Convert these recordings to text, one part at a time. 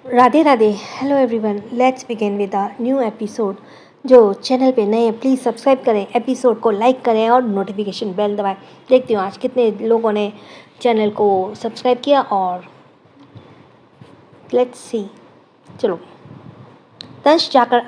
Radhe Radhe. Hello everyone, let's begin with a new episode. जो channel पे नए हैं प्लीज़ सब्सक्राइब करें, एपिसोड को लाइक करें और नोटिफिकेशन बेल दबाएं। देखती हूँ आज कितने लोगों ने चैनल को सब्सक्राइब किया और लेट्स सी। चलो, तंश जाकर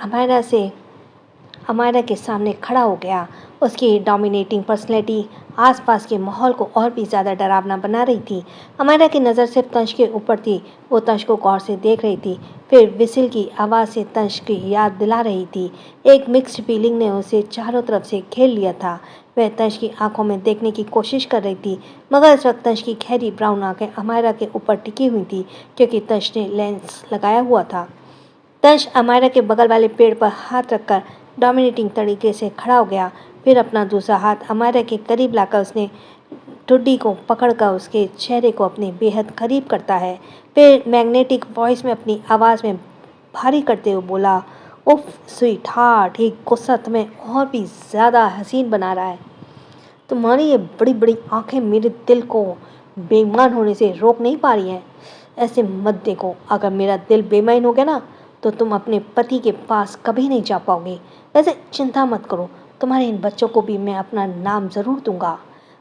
अमायरा के सामने खड़ा हो गया। उसकी डोमिनेटिंग पर्सनैलिटी आसपास के माहौल को और भी ज़्यादा डरावना बना रही थी। अमायरा की नज़र सिर्फ तंश के ऊपर थी। वो तंश को गौर से देख रही थी, फिर विसिल की आवाज़ से तंश की याद दिला रही थी। एक मिक्स्ड फीलिंग ने उसे चारों तरफ से घेर लिया था। वह तंश की आंखों में देखने की कोशिश कर रही थी, मगर इस वक्त तंश की गहरी ब्राउन आंखें अमायरा के ऊपर टिकी हुई थी, क्योंकि तंश ने लेंस लगाया हुआ था। तंश अमायरा के बगल वाले पेड़ पर हाथ रखकर डोमिनेटिंग तरीके से खड़ा हो गया। फिर अपना दूसरा हाथ अमायरा के करीब लाकर उसने ठुड्डी को पकड़कर उसके चेहरे को अपने बेहद करीब करता है। फिर मैग्नेटिक वॉइस में अपनी आवाज़ में भारी करते हुए बोला, उफ स्वीट हार्ट, ये गुस्सा तुम्हें और भी ज़्यादा हसीन बना रहा है। तुम्हारी ये बड़ी बड़ी आंखें मेरे दिल को बेईमान होने से रोक नहीं पा रही हैं। ऐसे मत देखो, अगर मेरा दिल बेईमान हो गया ना, तो तुम अपने पति के पास कभी नहीं जा पाओगे। वैसे चिंता मत करो, तुम्हारे इन बच्चों को भी मैं अपना नाम ज़रूर दूंगा।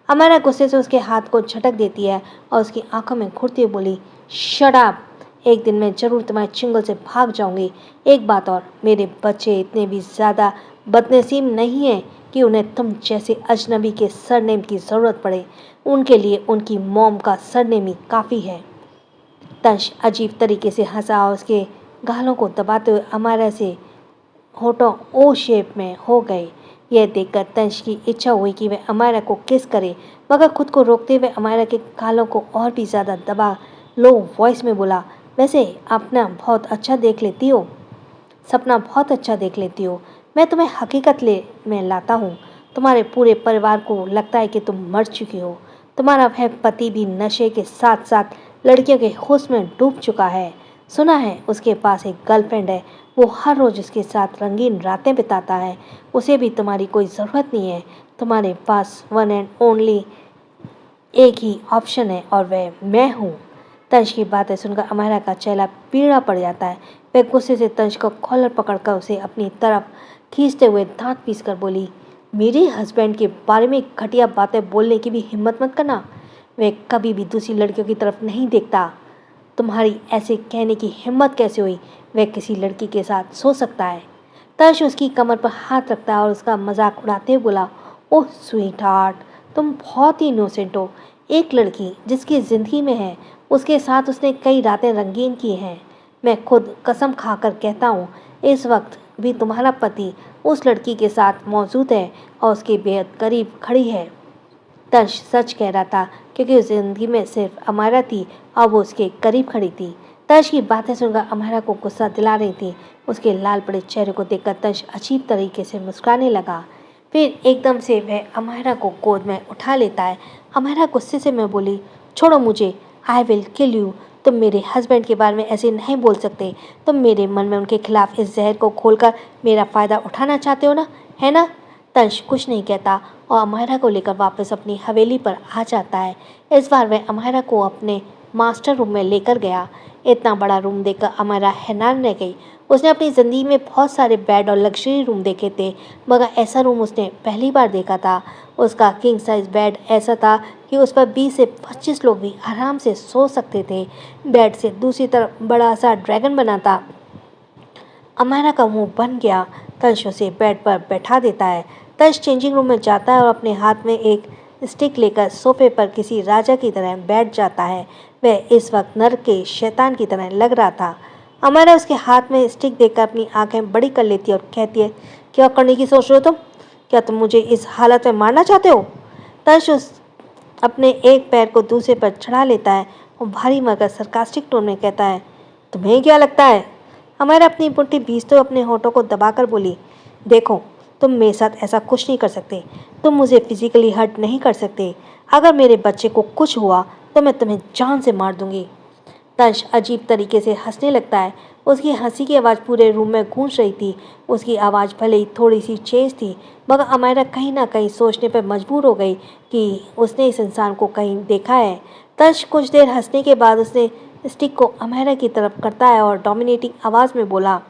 अमायरा गुस्से से उसके हाथ को झटक देती है और उसकी आंखों में घुरती हुई बोली, शट अप। एक दिन मैं ज़रूर तुम्हारे चुंगल से भाग जाऊंगी। एक बात और, मेरे बच्चे इतने भी ज़्यादा बदनसीब नहीं हैं कि उन्हें तुम जैसे अजनबी के सरनेम की ज़रूरत पड़े। उनके लिए उनकी मॉम का सरनेम ही काफ़ी है। तंश अजीब तरीके से हंसा और उसके गालों को दबाते हुए अमायरा से होठों ओ शेप में हो गए। यह देखकर तंश की इच्छा हुई कि वह अमायरा को किस करे, मगर खुद को रोकते हुए अमायरा के गालों को और भी ज़्यादा दबा लो वॉइस में बोला, वैसे अपना बहुत अच्छा देख लेती हो, सपना बहुत अच्छा देख लेती हो। मैं तुम्हें हकीकत में लाता हूँ। तुम्हारे पूरे परिवार को लगता है कि तुम मर चुकी हो। तुम्हारा वह पति भी नशे के साथ साथ लड़कियों के हुस्न में डूब चुका है। सुना है उसके पास एक गर्लफ्रेंड है, वो हर रोज़ उसके साथ रंगीन रातें बिताता है। उसे भी तुम्हारी कोई ज़रूरत नहीं है। तुम्हारे पास वन एंड ओनली एक ही ऑप्शन है और वह मैं हूँ। तंश की बातें सुनकर अमायरा का चेहरा पीला पड़ जाता है। वह गुस्से से तंश को कॉलर पकड़कर उसे अपनी तरफ खींचते हुए दांत पीसकर बोली, मेरे हस्बैंड के बारे में घटिया बातें बोलने की भी हिम्मत मत करना। वह कभी भी दूसरी लड़कियों की तरफ नहीं देखता। तुम्हारी ऐसे कहने की हिम्मत कैसे हुई? वह किसी लड़की के साथ सो सकता है। तंश उसकी कमर पर हाथ रखता है और उसका मजाक उड़ाते हुए बोला, ओह स्वीट हार्ट, तुम बहुत ही इनोसेंट हो। एक लड़की जिसकी ज़िंदगी में है, उसके साथ उसने कई रातें रंगीन की हैं। मैं खुद कसम खाकर कहता हूँ, इस वक्त भी तुम्हारा पति उस लड़की के साथ मौजूद है और उसके बेहद करीब खड़ी है। तंश सच कह रहा था, क्योंकि उस जिंदगी में सिर्फ अमायरा थी और वो उसके करीब खड़ी थी। तंश की बातें सुनकर अमायरा को गुस्सा दिला रही थी। उसके लाल पड़े चेहरे को देखकर तंश अजीब तरीके से मुस्कुराने लगा। फिर एकदम से वह अमायरा को गोद में उठा लेता है। अमायरा गुस्से से मैं बोली, छोड़ो मुझे, आई विल किल यू। तुम मेरे हस्बैंड के बारे में ऐसे नहीं बोल सकते। तुम मेरे मन में उनके खिलाफ इस जहर को खोलकर मेरा फ़ायदा उठाना चाहते हो ना, है ना? तंश कुछ नहीं कहता और अमायरा को लेकर वापस अपनी हवेली पर आ जाता है। इस बार वह अमायरा को अपने मास्टर रूम में लेकर गया। इतना बड़ा रूम देखकर अमायरा हैरान रह गई। उसने अपनी ज़िंदगी में बहुत सारे बेड और लग्जरी रूम देखे थे, मगर ऐसा रूम उसने पहली बार देखा था। उसका किंग साइज बेड ऐसा था कि उस पर 20 से 25 लोग भी आराम से सो सकते थे। बेड से दूसरी तरफ बड़ा सा ड्रैगन बना था। अमायरा का मुंह बन गया। तंश उसे बेड पर बैठा देता है। तंश चेंजिंग रूम में जाता है और अपने हाथ में एक स्टिक लेकर सोफे पर किसी राजा की तरह बैठ जाता है। वह इस वक्त नर के शैतान की तरह लग रहा था। अमायरा उसके हाथ में स्टिक देखकर अपनी आंखें बड़ी कर लेती है और कहती है, क्या करने की सोच रहे हो तुम? क्या तुम मुझे इस हालत में मारना चाहते हो? तंश अपने एक पैर को दूसरे पर चढ़ा लेता है और भारी मगर सरकास्टिक टोन में कहता है, तुम्हें क्या लगता है? अमायरा अपनी मुट्ठी भींचते हुए अपने होठों को दबाकर बोली, देखो, तुम मेरे साथ ऐसा कुछ नहीं कर सकते। तुम मुझे फिजिकली हर्ट नहीं कर सकते। अगर मेरे बच्चे को कुछ हुआ तो मैं तुम्हें जान से मार दूंगी। तंश अजीब तरीके से हंसने लगता है। उसकी हंसी की आवाज़ पूरे रूम में गूंज रही थी। उसकी आवाज़ भले ही थोड़ी सी तेज थी, मगर अमायरा कहीं ना कहीं सोचने पर मजबूर हो गई कि उसने इस इंसान को कहीं देखा है। तंश कुछ देर हंसने के बाद उसने स्टिक को अमायरा की तरफ करता है और डोमिनेटिंग आवाज़ में बोला,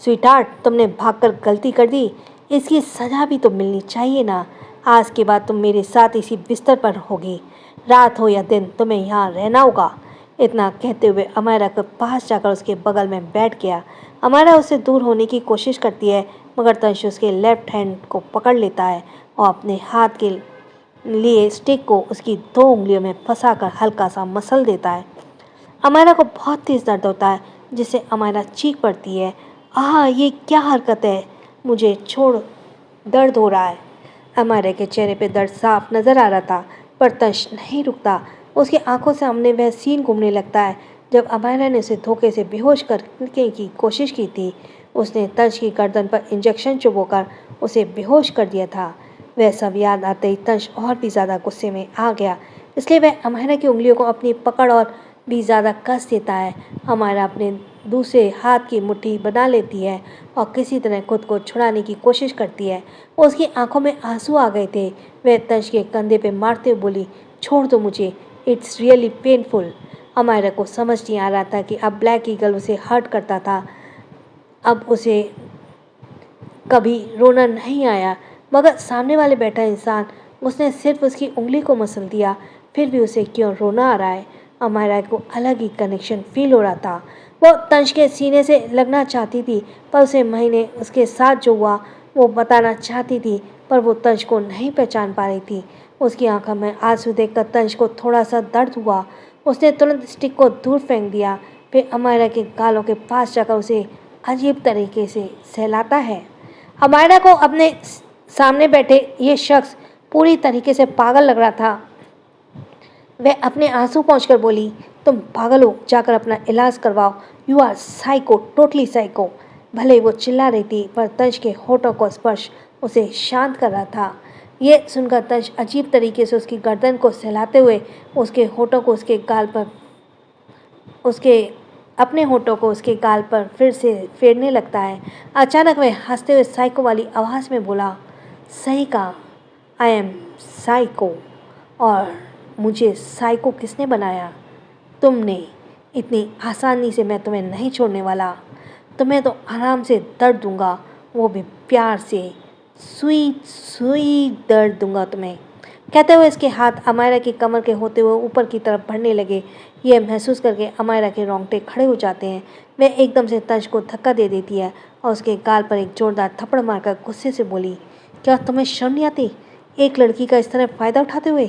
स्वीटहार्ट, तुमने भागकर गलती कर दी, इसकी सज़ा भी तो मिलनी चाहिए ना। आज के बाद तुम मेरे साथ इसी बिस्तर पर होगी, रात हो या दिन तुम्हें यहाँ रहना होगा। इतना कहते हुए अमायरा के पास जाकर उसके बगल में बैठ गया। अमायरा उससे दूर होने की कोशिश करती है, मगर तंश उसके लेफ्ट हैंड को पकड़ लेता है और अपने हाथ के लिए स्टिक को उसकी 2 उंगलियों में फंसाकर हल्का सा मसल देता है। अमायरा को बहुत तेज दर्द होता है, जिससे अमायरा चीख पड़ती है, आह, ये क्या हरकत है, मुझे छोड़, दर्द हो रहा है। अमायरा के चेहरे पे दर्द साफ नजर आ रहा था, पर तंश नहीं रुकता। उसकी आंखों से सामने वह सीन घूमने लगता है जब अमायरा ने उसे धोखे से बेहोश करने की कोशिश की थी। उसने तंश की गर्दन पर इंजेक्शन चुभोकर उसे बेहोश कर दिया था। वह सब याद आते ही तंश और भी ज़्यादा गुस्से में आ गया, इसलिए वह अमायरा की उंगलियों को अपनी पकड़ और भी ज़्यादा कस देता है। अमायरा अपने दूसरे हाथ की मुट्ठी बना लेती है और किसी तरह खुद को छुड़ाने की कोशिश करती है। उसकी आंखों में आंसू आ गए थे। वह तंश के कंधे पे मारते हुए बोली, छोड़ दो मुझे, इट्स रियली पेनफुल। अमायरा को समझ नहीं आ रहा था कि अब ब्लैक ईगल उसे हर्ट करता था, अब उसे कभी रोना नहीं आया, मगर सामने वाले बैठा इंसान, उसने सिर्फ उसकी उंगली को मसल दिया, फिर भी उसे क्यों रोना आ रहा है। अमायरा को अलग ही कनेक्शन फील हो रहा था। वो तंश के सीने से लगना चाहती थी, पर उसे महीने उसके साथ जो हुआ वो बताना चाहती थी, पर वो तंश को नहीं पहचान पा रही थी। उसकी आंखों में आंसू देखकर तंश को थोड़ा सा दर्द हुआ। उसने तुरंत स्टिक को दूर फेंक दिया, फिर अमायरा के गालों के पास जाकर उसे अजीब तरीके से सहलाता है। अमायरा को अपने सामने बैठे ये शख्स पूरी तरीके से पागल लग रहा था। वह अपने आंसू पहुंचकर बोली, तुम पागल हो, जाकर अपना इलाज करवाओ, you are psycho, totally psycho. भले वो चिल्ला रही थी, पर तंश के होठों को स्पर्श उसे शांत कर रहा था। ये सुनकर तंश अजीब तरीके से उसकी गर्दन को सहलाते हुए उसके होठों को उसके गाल पर उसके अपने होठों को उसके गाल पर फिर से फेरने लगता है। अचानक वह हंसते हुए साइको वाली आवाज़ में बोला, सही कहा, आई एम साइको। और मुझे साइको किसने बनाया? तुमने। इतनी आसानी से मैं तुम्हें नहीं छोड़ने वाला। तुम्हें तो आराम से दर्द दूंगा, वो भी प्यार से, स्वीट स्वीट दर्द दूंगा तुम्हें। कहते हुए इसके हाथ अमायरा की कमर के होते हुए ऊपर की तरफ बढ़ने लगे। यह महसूस करके अमायरा के रोंगटे खड़े हो जाते हैं। वह एकदम से तंश को धक्का दे देती है और उसके गाल पर एक जोरदार थप्पड़ मारकर गुस्से से बोली, क्या तुम्हें शर्म नहीं आती, एक लड़की का इस तरह फ़ायदा उठाते हुए?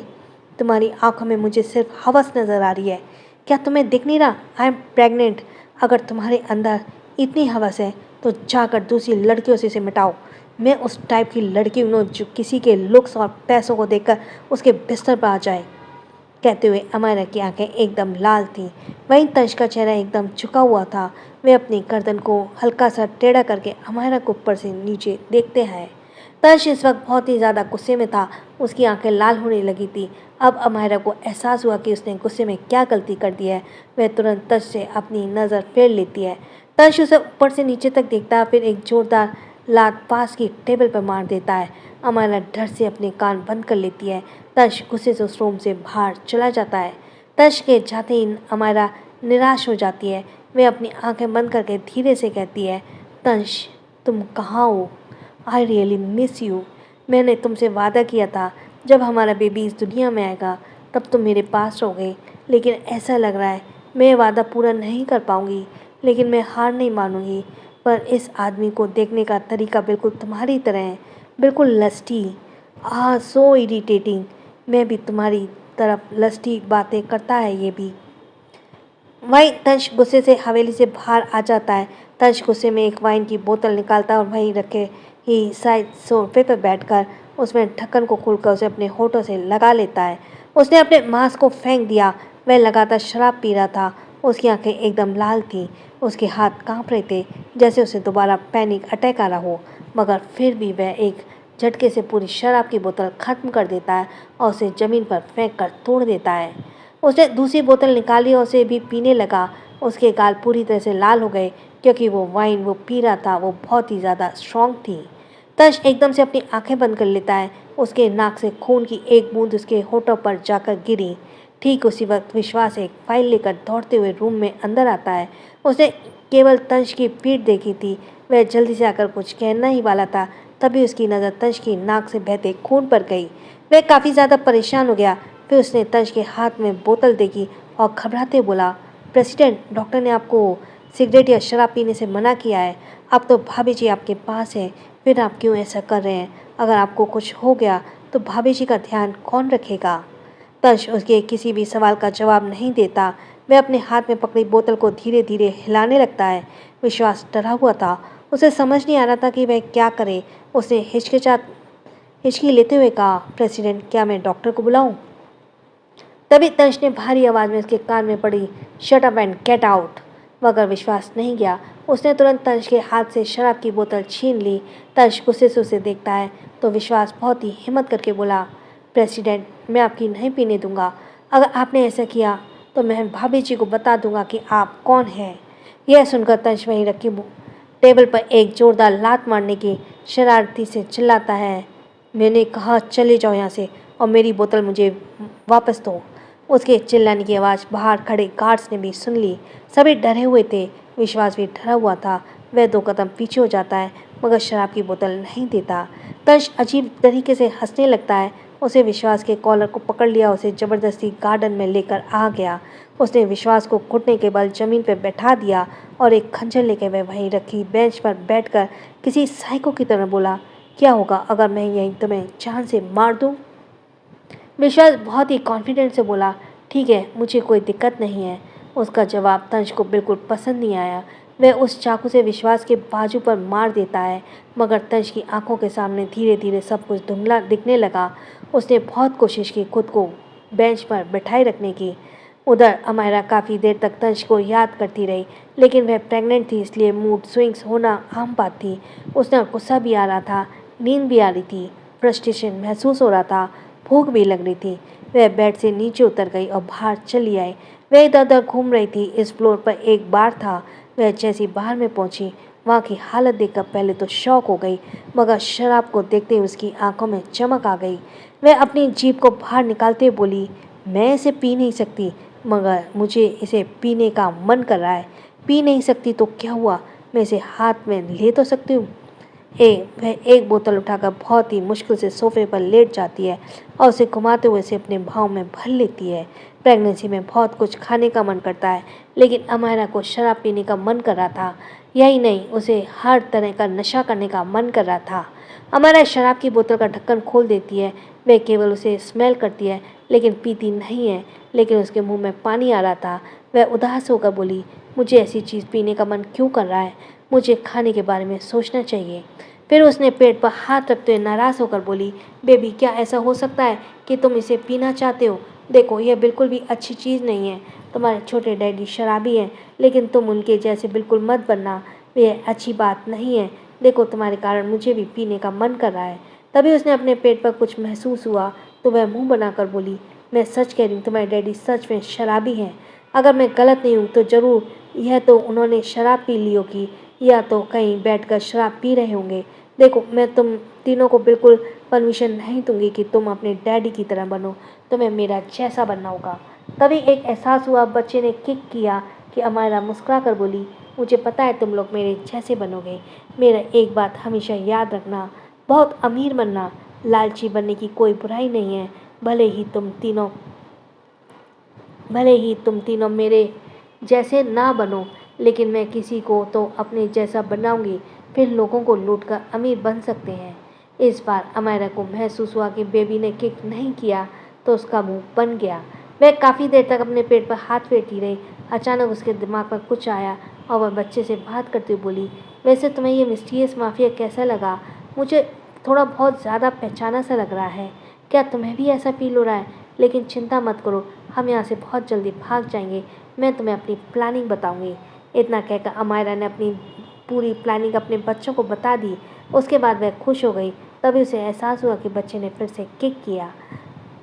तुम्हारी आंखों में मुझे सिर्फ हवस नज़र आ रही है, क्या तुम्हें दिख नहीं रहा आई एम प्रेग्नेंट? अगर तुम्हारे अंदर इतनी हवस है तो जाकर दूसरी लड़कियों से इसे मिटाओ। मैं उस टाइप की लड़की हूँ जो किसी के लुक्स और पैसों को देखकर उसके बिस्तर पर आ जाए। कहते हुए अमायरा की आंखें एकदम लाल थीं। वहीं तंश का चेहरा एकदम झुका हुआ था। वे अपनी गर्दन को हल्का सा टेढ़ा करके अमायरा को ऊपर से नीचे देखते हैं। तंश इस वक्त बहुत ही ज़्यादा गुस्से में था। उसकी आंखें लाल होने लगी थी। अब अमायरा को एहसास हुआ कि उसने गुस्से में क्या गलती कर दी है। वह तुरंत तंश से अपनी नज़र फेर लेती है। तंश उसे ऊपर से नीचे तक देखता है, फिर एक जोरदार लात पास की टेबल पर मार देता है। अमायरा डर से अपने कान बंद कर लेती है। तंश गुस्से से उस रूम से बाहर चला जाता है। तंश के जाते ही अमायरा निराश हो जाती है। वह अपनी आंखें बंद करके धीरे से कहती है, तंश, तुम कहाँ हो? I really miss you. मैंने तुमसे वादा किया था जब हमारा बेबी इस दुनिया में आएगा तब तुम मेरे पास रहोगे, लेकिन ऐसा लग रहा है मैं वादा पूरा नहीं कर पाऊँगी। लेकिन मैं हार नहीं मानूंगी। पर इस आदमी को देखने का तरीका बिल्कुल तुम्हारी तरह है, बिल्कुल लस्टी, सो इरिटेटिंग। मैं भी तुम्हारी तरफ लस्टी बातें करता है ये भी। वहीं तंश गुस्से से हवेली से बाहर आ जाता है। तंश गुस्से में एक वाइन की बोतल निकालता है और वहीं रखे ही साइड सोफे पर बैठकर उसमें ढक्कन को खोलकर उसे अपने होठों से लगा लेता है। उसने अपने मास्क को फेंक दिया। वह लगातार शराब पी रहा था। उसकी आंखें एकदम लाल थीं। उसके हाथ कांप रहे थे, जैसे उसे दोबारा पैनिक अटैक आ रहा हो, मगर फिर भी वह एक झटके से पूरी शराब की बोतल खत्म कर देता है और उसे ज़मीन पर फेंक कर तोड़ देता है। उसने दूसरी बोतल निकाली और उसे भी पीने लगा। उसके गाल पूरी तरह से लाल हो गए, क्योंकि वो वाइन वो पी रहा था वो बहुत ही ज़्यादा स्ट्रॉन्ग थी। तंश एकदम से अपनी आंखें बंद कर लेता है। उसके नाक से खून की एक बूंद उसके होठों पर जाकर गिरी। ठीक उसी वक्त विश्वास एक फाइल लेकर दौड़ते हुए रूम में अंदर आता है। उसने केवल तंश की पीठ देखी थी। वह जल्दी से आकर कुछ कहना ही वाला था, तभी उसकी नज़र तंश की नाक से बहते खून पर गई। वह काफ़ी ज़्यादा परेशान हो गया। फिर उसने तंश के हाथ में बोतल देखी और घबराते बोला, प्रेसिडेंट, डॉक्टर ने आपको सिगरेट या शराब पीने से मना किया है। अब तो भाभी जी आपके पास है, फिर आप क्यों ऐसा कर रहे हैं? अगर आपको कुछ हो गया तो भाभी जी का ध्यान कौन रखेगा? तंश उसके किसी भी सवाल का जवाब नहीं देता। वह अपने हाथ में पकड़ी बोतल को धीरे धीरे हिलाने लगता है। विश्वास डरा हुआ था। उसे समझ नहीं आ रहा था कि वह क्या करे। उसने हिचकी लेते हुए कहा, प्रेसिडेंट, क्या मैं डॉक्टर को बुलाऊं? तभी तंश ने भारी आवाज़ में उसके कान में पड़ी, shut up and get out. मगर विश्वास नहीं गया। उसने तुरंत तंश के हाथ से शराब की बोतल छीन ली। तंश गुस्से से उसे देखता है तो विश्वास बहुत ही हिम्मत करके बोला, प्रेसिडेंट, मैं आपकी नहीं पीने दूंगा। अगर आपने ऐसा किया तो मैं भाभी जी को बता दूंगा कि आप कौन हैं। यह सुनकर तंश वहीं रखी टेबल पर एक जोरदार लात मारने की शरारती से चिल्लाता है, मैंने कहा चले जाओ यहाँ से और मेरी बोतल मुझे वापस दो। उसके चिल्लाने की आवाज़ बाहर खड़े गार्ड्स ने भी सुन ली। सभी डरे हुए थे। विश्वास भी डरा हुआ था। वह 2 कदम पीछे हो जाता है मगर शराब की बोतल नहीं देता। तंश अजीब तरीके से हंसने लगता है। उसे विश्वास के कॉलर को पकड़ लिया, उसे ज़बरदस्ती गार्डन में लेकर आ गया। उसने विश्वास को घुटने के बल ज़मीन पर बैठा दिया और एक खंजर लेकर वह वहीं रखी बेंच पर बैठकर किसी साइको की तरह बोला, क्या होगा अगर मैं यहीं तुम्हें जान से मार दूँ? विश्वास बहुत ही कॉन्फिडेंट से बोला, ठीक है, मुझे कोई दिक्कत नहीं है। उसका जवाब तंश को बिल्कुल पसंद नहीं आया। वह उस चाकू से विश्वास के बाजू पर मार देता है मगर तंश की आंखों के सामने धीरे धीरे सब कुछ धुंधला दिखने लगा। उसने बहुत कोशिश की खुद को बेंच पर बैठाए रखने की। उधर अमायरा काफ़ी देर तक तंश को याद करती रही, लेकिन वह प्रेग्नेंट थी इसलिए मूड स्विंग्स होना आम बात थी। उसने गुस्सा भी आ रहा था, नींद भी आ रही थी, फ्रस्ट्रेशन महसूस हो रहा था, भूख भी लग रही थी। वह बेड से नीचे उतर गई और बाहर चली आई। वह इधर उधर घूम रही थी। इस फ्लोर पर एक बार था। वह जैसी बाहर में पहुंची, वहाँ की हालत देखकर पहले तो शॉक हो गई मगर शराब को देखते ही उसकी आंखों में चमक आ गई। वह अपनी जीभ को बाहर निकालते हुए बोली, मैं इसे पी नहीं सकती मगर मुझे इसे पीने का मन कर रहा है। पी नहीं सकती तो क्या हुआ, मैं इसे हाथ में ले तो सकती हूँ। वह एक बोतल उठाकर बहुत ही मुश्किल से सोफे पर लेट जाती है और उसे घुमाते हुए इसे अपने भाव में भर लेती है। प्रेगनेंसी में बहुत कुछ खाने का मन करता है, लेकिन अमायरा को शराब पीने का मन कर रहा था। यही नहीं, उसे हर तरह का नशा करने का मन कर रहा था। अमायरा शराब की बोतल का ढक्कन खोल देती है। वह केवल उसे स्मेल करती है लेकिन पीती नहीं है। लेकिन उसके मुंह में पानी आ रहा था। वह उदास होकर बोली, मुझे ऐसी चीज़ पीने का मन क्यों कर रहा है? मुझे खाने के बारे में सोचना चाहिए। फिर उसने पेट पर हाथ रखते हुए नाराज़ होकर बोली, बेबी, क्या ऐसा हो सकता है कि तुम इसे पीना चाहते हो? देखो, यह बिल्कुल भी अच्छी चीज़ नहीं है। तुम्हारे छोटे डैडी शराबी हैं, लेकिन तुम उनके जैसे बिल्कुल मत बनना। यह अच्छी बात नहीं है। देखो, तुम्हारे कारण मुझे भी पीने का मन कर रहा है। तभी उसने अपने पेट पर कुछ महसूस हुआ तो वह मुंह बनाकर बोली, मैं सच कह रही हूँ, तुम्हारे डैडी सच में शराबी हैं। अगर मैं गलत नहीं हूँ तो ज़रूर यह तो उन्होंने शराब पी ली होगी या तो कहीं बैठकर शराब पी रहे होंगे। देखो, मैं तुम तीनों को बिल्कुल परमिशन नहीं दूंगी कि तुम अपने डैडी की तरह बनो। तुम्हें मेरा जैसा बनना होगा। तभी एक एहसास हुआ, बच्चे ने किक किया कि अमायरा मुस्कुरा कर बोली, मुझे पता है तुम लोग मेरे जैसे बनोगे। मेरा एक बात हमेशा याद रखना, बहुत अमीर बनना। लालची बनने की कोई बुराई नहीं है। भले ही तुम तीनों मेरे जैसे ना बनो, लेकिन मैं किसी को तो अपने जैसा बनाऊंगी, फिर लोगों को लूटकर अमीर बन सकते हैं। इस बार अमायरा को महसूस हुआ कि बेबी ने किक नहीं किया तो उसका मुंह बन गया। वह काफ़ी देर तक अपने पेट पर हाथ फेरती रही। अचानक उसके दिमाग पर कुछ आया और वह बच्चे से बात करते हुए बोली, वैसे तुम्हें ये मिस्टीरियस माफिया कैसा लगा? मुझे थोड़ा बहुत ज़्यादा पहचाना सा लग रहा है। क्या तुम्हें भी ऐसा फील हो रहा है? लेकिन चिंता मत करो, हम यहाँ से बहुत जल्दी भाग जाएंगे। मैं तुम्हें अपनी प्लानिंग बताऊंगी। इतना कहकर अमायरा ने अपनी पूरी प्लानिंग अपने बच्चों को बता दी। उसके बाद वह खुश हो गई। तभी उसे एहसास हुआ कि बच्चे ने फिर से किक किया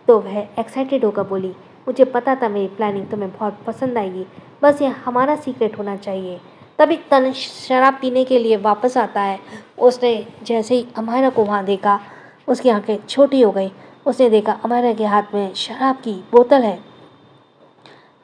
तो वह एक्साइटेड होकर बोली, मुझे पता था मेरी प्लानिंग तुम्हें बहुत पसंद आएगी। बस ये हमारा सीक्रेट होना चाहिए। तभी तनिष शराब पीने के लिए वापस आता है। उसने जैसे ही अमायरा को वहाँ देखा, उसकी आंखें छोटी हो गई। उसने देखा अमायरा के हाथ में शराब की बोतल है।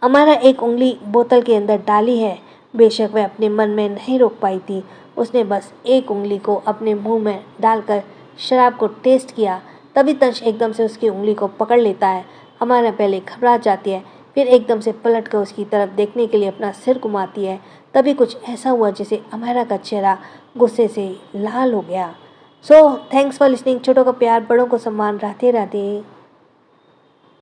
अमारा एक उंगली बोतल के अंदर डाली है। बेशक वह अपने मन में नहीं रोक पाई थी। उसने बस एक उंगली को अपने मुंह में डालकर शराब को टेस्ट किया। तभी तंश एकदम से उसकी उंगली को पकड़ लेता है। अमारा पहले घबरा जाती है, फिर एकदम से पलट कर उसकी तरफ देखने के लिए अपना सिर घुमाती है। तभी कुछ ऐसा हुआ जिसे अमारा का चेहरा गुस्से से लाल हो गया। So thanks for listening. छोटों का प्यार, बड़ों को सम्मान। राधे राधे।